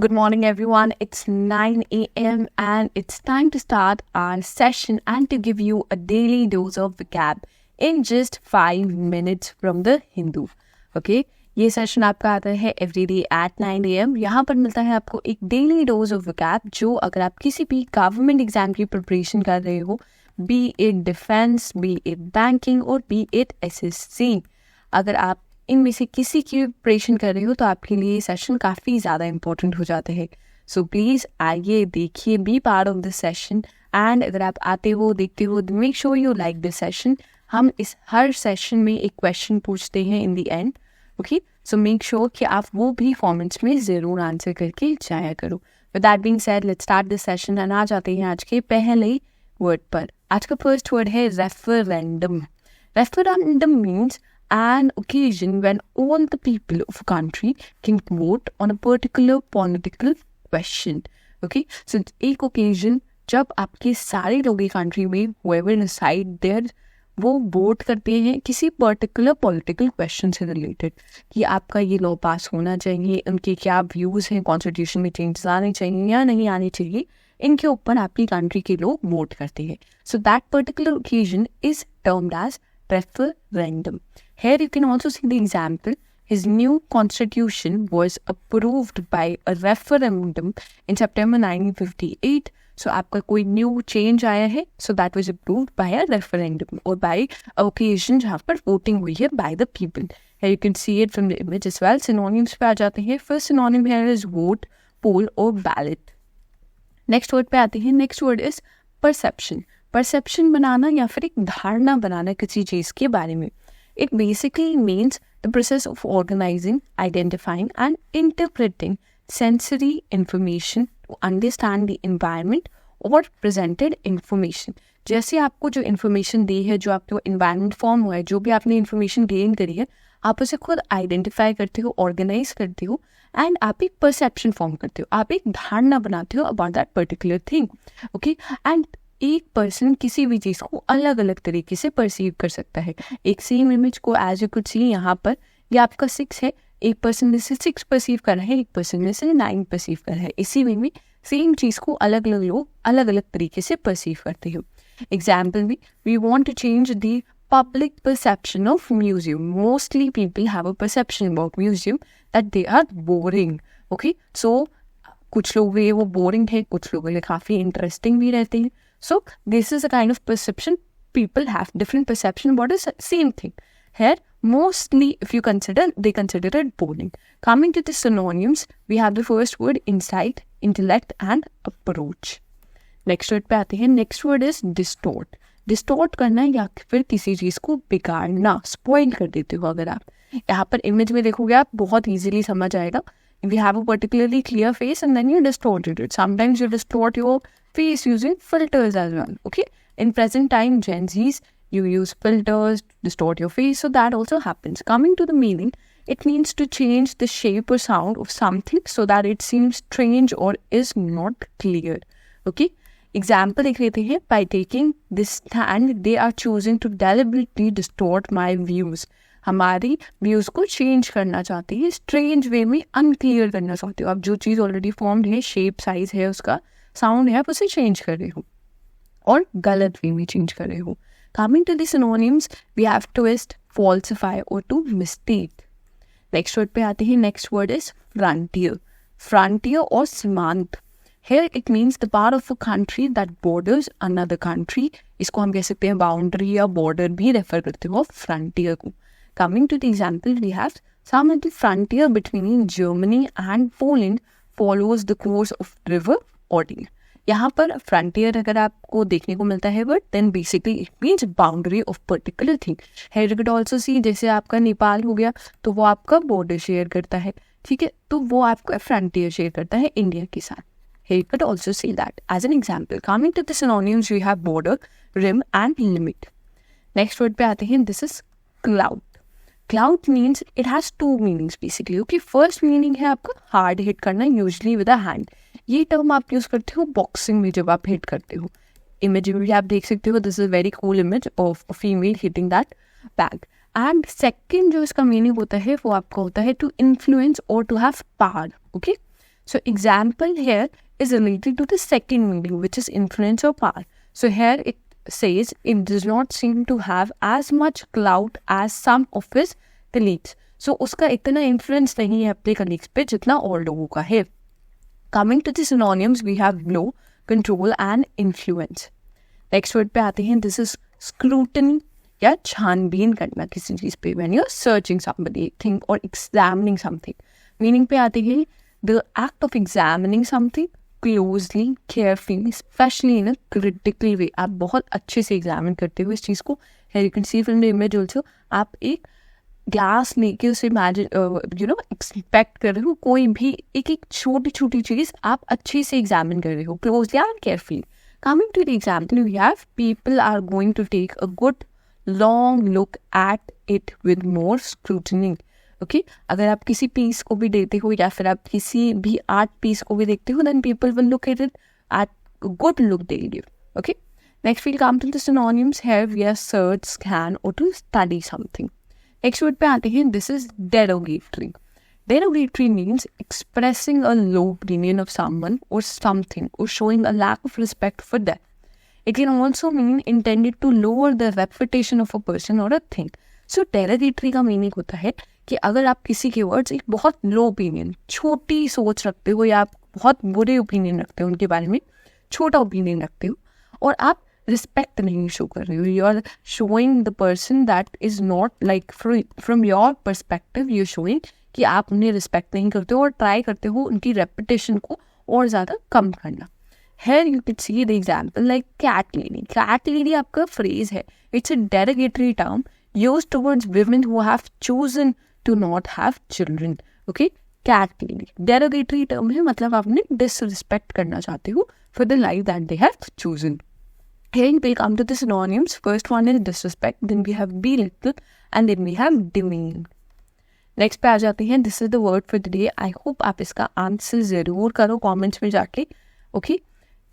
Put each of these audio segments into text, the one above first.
Good morning, everyone. It's 9 a.m. and it's time to start our session and to give you a daily dose of vocab in just 5 minutes from the Hindu. Okay? ये session आपका आता है everyday eight 9 AM. यहाँ पर मिलता है आपको एक डेली डोज ऑफ vocab जो अगर आप किसी भी गवर्नमेंट एग्जाम की प्रिपरेशन कर रहे हो, B it defence, B it banking और बी इट SSC, अगर आप इनमें से किसी की प्रिपरेशन कर रहे हो तो आपके लिए ये सेशन काफ़ी ज़्यादा इंपॉर्टेंट हो जाते हैं. सो प्लीज़ आइए, देखिए, be part of this session. And अगर आप आते हो, देखते हो, make sure you like this session. हम इस हर सेशन में एक क्वेश्चन पूछते हैं in the end. Okay, so make sure कि आप वो भी कमेंट्स में ज़रूर आंसर करके जाया करो. With that being said, let's start this session and आ जाते हैं आज के पहले वर्ड पर. आज का फर्स्ट वर्ड है referendum. Referendum means an occasion when all the people of a country can vote on a particular political question. Okay, so एक occasion जब आपके सारे लोग कंट्री में whoever decide there वो वोट करते हैं किसी पर्टिकुलर पॉलिटिकल क्वेश्चन से रिलेटेड कि आपका ये लॉ पास होना चाहिए, उनके क्या व्यूज़ हैं, कॉन्स्टिट्यूशन में चेंजेस आने चाहिए या नहीं आने चाहिए, इनके ऊपर आपकी कंट्री के लोग वोट करते हैं. So that particular occasion is termed as referendum. Here you can also see the example. His new constitution was approved by a referendum in September 1958. So आपका कोई new change आया है, so that was approved by a referendum or by a occasion जहाँ पर voting हुई है by the people. Here you can see it from the image as well. Synonyms पे आ जाते हैं. First synonym here is vote, poll or ballot. Next word पे आते हैं. Next word is perception. Perception बनाना या फिर एक धारणा बनाना किसी चीज़ के बारे में. It basically means the process of organising, identifying and interpreting sensory information to understand the environment और प्रेजेंटेड इंफॉर्मेशन. जैसे आपको जो इन्फॉर्मेशन दी है, जो आपको एनवायरनमेंट फॉर्म हुआ है, जो भी आपने इन्फॉर्मेशन गेन करी है, आप उसे खुद आइडेंटिफाई करते हो, ऑर्गेनाइज करते हो एंड आप एक परसेप्शन फॉर्म करते हो, आप एक धारणा बनाते हो about that particular thing. Okay, and एक पर्सन किसी भी चीज़ को अलग अलग तरीके से परसीव कर सकता है. एक सेम इमेज को एज यू कुड सी यहाँ पर, ये आपका 6 है, एक पर्सन ने से 6 परसीव कर रहा है, एक पर्सन ने से 9 परसीव कर रहा है. इसी वे में सेम चीज़ को अलग अलग लोग अलग अलग तरीके से परसीव करते हो. एग्जाम्पल में, we want to change the public perception of museum. Mostly people have a perception about museum that they are boring. Okay, so कुछ लोग ये वो बोरिंग है, कुछ लोगों के काफ़ी इंटरेस्टिंग भी रहते हैं. So this is a kind of perception. People have different perception about the same thing. Here, mostly if you consider, they consider it boring. Coming to the synonyms, we have the first word insight, intellect and approach. Next word पे आते हैं. Next word is distort. Distort करना या फिर किसी चीज़ को बिगाड़ना, spoil कर देते हो. अगर आप यहाँ पर इमेज में देखोगे आप बहुत easily समझ आएगा. If you have a particularly clear face and then you distorted it. Sometimes you distort your face using filters as well. Okay, in present time Gen Z's, you use filters to distort your face, so that also happens. Coming to the meaning, it means to change the shape or sound of something so that it seems strange or is not clear. Okay, example देख लेते हैं. By taking this stand, they are choosing to deliberately distort my views. हमारी views को change करना चाहते हैं, strange वे में unclear करना चाहते हो. आप जो चीज़ ऑलरेडी फॉर्म्ड है, शेप साइज है, उसका साउंड है, आप उसे चेंज कर रहे हो और गलत वे में चेंज कर रहे हो. Coming to the synonyms, we have twist, falsify और टू मिस्टेक. नेक्स्ट वर्ड पे आते हैं. Next word is frontier. Frontier और सीमांत. Here it means the part of a country that borders another country. इसको हम कह सकते हैं बाउंड्री या बॉर्डर भी रेफर करते हो फ्रंटियर को. Coming to the example, we have some of the frontier between Germany and Poland follows the course of river Oder. यहाँ पर frontier अगर आपको देखने को मिलता है but then basically it means boundary of particular thing. Here you could also see जैसे आपका नेपाल हो गया तो वो आपका border शेयर करता है, ठीक है, तो वो आपका frontier शेयर करता है इंडिया के साथ. Here you could also see that as an example. Coming to the synonyms, we have border, rim and limit. Next word पे आते हैं. This is cloud. Cloud means it has two meanings basically. Okay, first meaning है आपका hard hit करना, usually with a hand. ये term आप use करते हो बॉक्सिंग में जब आप हिट करते हो. इमेज में भी आप देख सकते हो. This is very cool image of a female hitting that bag. And second जो इसका मीनिंग होता है वो आपका होता है टू इन्फ्लुएंस और to have power. Okay, So example here is related to the second meaning, which is influence or power. So here it says it does not seem to have as much clout as some of his colleagues. So उसका इतना influence नहीं है अपने colleagues पे जितना और लोगों का है. Coming to the synonyms, we have know, control and influence. Next word पे आते हैं. This is scrutiny या छानबीन करना किसी चीज़ पे. When you're searching somebody, thing or examining something. Meaning पे आते हैं the act of examining something closely, carefully, especially in a critical way. आप बहुत अच्छे से examine करते हो इस चीज़ को. Here you can see from the image also. आप एक ग्लास लेके उसे इमेजिन एक्सपेक्ट कर रहे हो. कोई भी एक एक छोटी छोटी चीज़ आप अच्छे से एग्जामिन कर रहे हो, closely and carefully. Coming to the example, we have people are going to take a good long look at it with more scrutiny. Okay, अगर आप किसी पीस को भी देखते हो या फिर आप किसी भी आर्ट पीस को भी देखते हो, then people will look at it at good look they give. Okay, next we'll come to the synonyms. Here we are search, scan और to study something. Next word पे आते हैं. This is derogatory. Derogatory means expressing a low opinion of someone or something or showing a lack of respect for that. It can also mean intended to lower the reputation of a person or a thing. So derogatory का meaning होता है कि अगर आप किसी के words एक बहुत लो ओपिनियन, छोटी सोच रखते हो या आप बहुत बुरे ओपिनियन रखते हो उनके बारे में, छोटा ओपिनियन रखते हो और आप रिस्पेक्ट नहीं शो कर रहे हो, you are showing the person that is not like from your perspective, you showing कि आप उन्हें रिस्पेक्ट नहीं करते हो और ट्राई करते हो उनकी रेपुटेशन को और ज़्यादा कम करना. Here you can see the example like cat lady. Cat lady आपका phrase है. It's a derogatory term used towards women who have chosen to not have children. Okay, cat lady. Derogatory term है, मतलब आपने disrespect करना चाहते हो for the life that they have chosen. Here we come to the synonyms. First one is disrespect, then we have belittle, and then we have demean. Next पे आ जाते हैं. This is the word for the day. I hope आप इसका answer ज़रूर करो comments में जाके. Okay,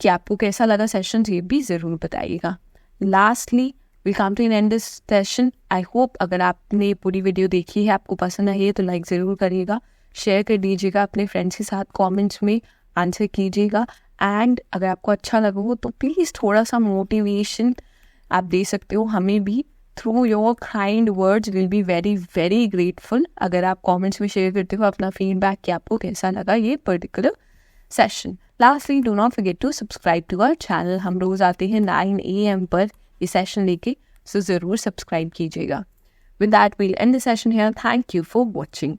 कि आपको कैसा लगा सेशन, ये भी ज़रूर बताइएगा. Lastly we come to end this session. I hope अगर आपने पूरी वीडियो देखी है, आपको पसंद आई है तो लाइक ज़रूर करिएगा, शेयर कर दीजिएगा अपने फ्रेंड्स के साथ, कमेंट्स में आंसर कीजिएगा. एंड अगर आपको अच्छा लगा हो तो प्लीज़ थोड़ा सा मोटिवेशन आप दे सकते हो हमें भी. Through your kind words will be very very grateful. अगर आप कमेंट्स में शेयर करते हो अपना फीडबैक कि आपको कैसा लगा ये particular session. Lastly do not forget to subscribe to our channel. हम रोज़ आते हैं 9 AM पर ये सेशन लेके, सो ज़रूर सब्सक्राइब कीजिएगा. With that will end the session here. Thank you for watching.